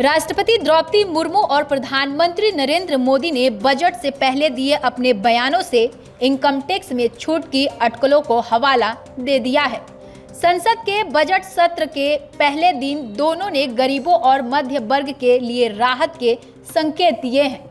राष्ट्रपति द्रौपदी मुर्मू और प्रधानमंत्री नरेंद्र मोदी ने बजट से पहले दिए अपने बयानों से इनकम टैक्स में छूट की अटकलों को हवाला दे दिया है। संसद के बजट सत्र के पहले दिन दोनों ने गरीबों और मध्य वर्ग के लिए राहत के संकेत दिए हैं।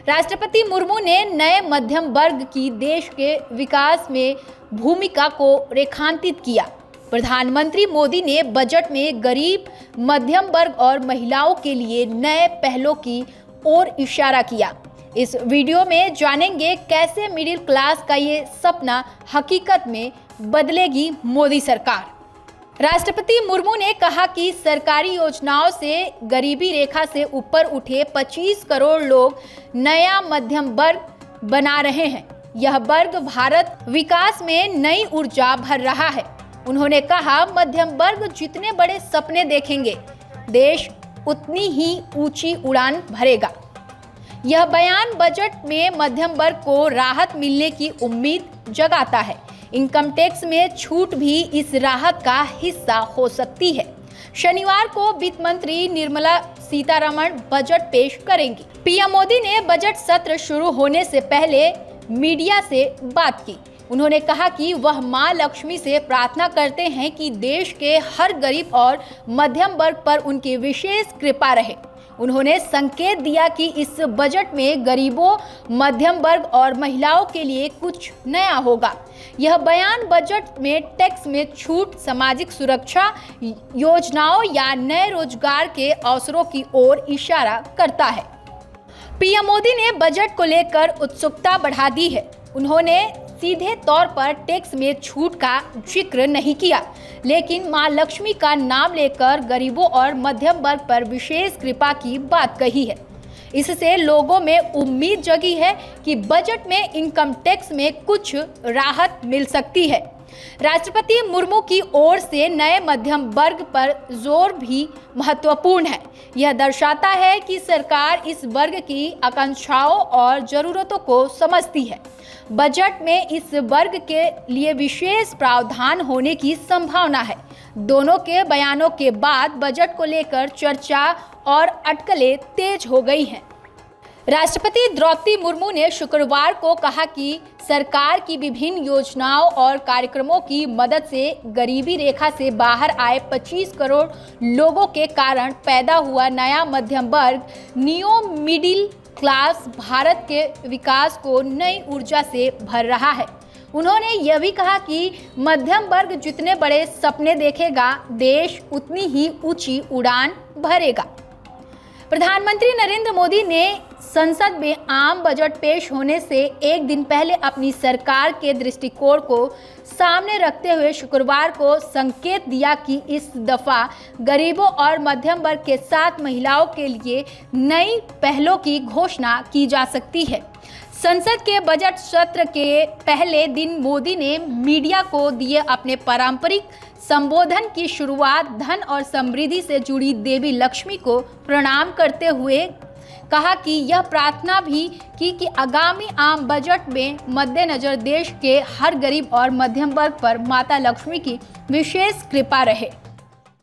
राष्ट्रपति मुर्मू ने नए मध्यम वर्ग की देश के विकास में भूमिका को रेखांकित किया। प्रधानमंत्री मोदी ने बजट में गरीब, मध्यम वर्ग और महिलाओं के लिए नए पहलों की ओर इशारा किया। इस वीडियो में जानेंगे कैसे मिडिल क्लास का ये सपना हकीकत में बदलेगी मोदी सरकार। राष्ट्रपति मुर्मू ने कहा कि सरकारी योजनाओं से गरीबी रेखा से ऊपर उठे 25 करोड़ लोग नया मध्यम वर्ग बना रहे हैं। यह वर्ग भारत विकास में नई ऊर्जा भर रहा है। उन्होंने कहा, मध्यम वर्ग जितने बड़े सपने देखेंगे, देश उतनी ही ऊंची उड़ान भरेगा। यह बयान बजट में मध्यम वर्ग को राहत मिलने की उम्मीद जगाता है। इनकम टैक्स में छूट भी इस राहत का हिस्सा हो सकती है। शनिवार को वित्त मंत्री निर्मला सीतारमण बजट पेश करेंगी। पीएम मोदी ने बजट सत्र शुरू होने से पहले मीडिया से बात की। उन्होंने कहा कि वह मां लक्ष्मी से प्रार्थना करते हैं कि देश के हर गरीब और मध्यम वर्ग पर उनकी विशेष कृपा रहे। उन्होंने संकेत दिया कि इस बजट में गरीबों, मध्यम वर्ग और महिलाओं के लिए कुछ नया होगा। यह बयान बजट में टैक्स में छूट, सामाजिक सुरक्षा योजनाओं या नए रोजगार के अवसरों की ओर इशारा करता है। पीएम मोदी ने बजट को लेकर उत्सुकता बढ़ा दी है। उन्होंने सीधे तौर पर टैक्स में छूट का जिक्र नहीं किया, लेकिन मां लक्ष्मी का नाम लेकर गरीबों और मध्यम वर्ग पर विशेष कृपा की बात कही है। इससे लोगों में उम्मीद जगी है कि बजट में इनकम टैक्स में कुछ राहत मिल सकती है। राष्ट्रपति मुर्मू की ओर से नए मध्यम वर्ग पर जोर भी महत्वपूर्ण है। यह दर्शाता है कि सरकार इस वर्ग की आकांक्षाओं और जरूरतों को समझती है। बजट में इस वर्ग के लिए विशेष प्रावधान होने की संभावना है। दोनों के बयानों के बाद बजट को लेकर चर्चा और अटकलें तेज हो गई हैं। राष्ट्रपति द्रौपदी मुर्मू ने शुक्रवार को कहा कि सरकार की विभिन्न योजनाओं और कार्यक्रमों की मदद से गरीबी रेखा से बाहर आए 25 करोड़ लोगों के कारण पैदा हुआ नया मध्यम वर्ग, नियो मिडिल क्लास, भारत के विकास को नई ऊर्जा से भर रहा है। उन्होंने यह भी कहा कि मध्यम वर्ग जितने बड़े सपने देखेगा, देश उतनी ही ऊंची उड़ान भरेगा। प्रधानमंत्री नरेंद्र मोदी ने संसद में आम बजट पेश होने से एक दिन पहले अपनी सरकार के दृष्टिकोण को सामने रखते हुए शुक्रवार को संकेत दिया कि इस दफा गरीबों और मध्यम वर्ग के साथ महिलाओं के लिए नई पहलों की घोषणा की जा सकती है। संसद के बजट सत्र के पहले दिन मोदी ने मीडिया को दिए अपने पारंपरिक संबोधन की शुरुआत धन और समृद्धि से जुड़ी देवी लक्ष्मी को प्रणाम करते हुए कहा कि यह प्रार्थना भी की कि आगामी आम बजट में मद्देनजर देश के हर गरीब और मध्यम वर्ग पर माता लक्ष्मी की विशेष कृपा रहे।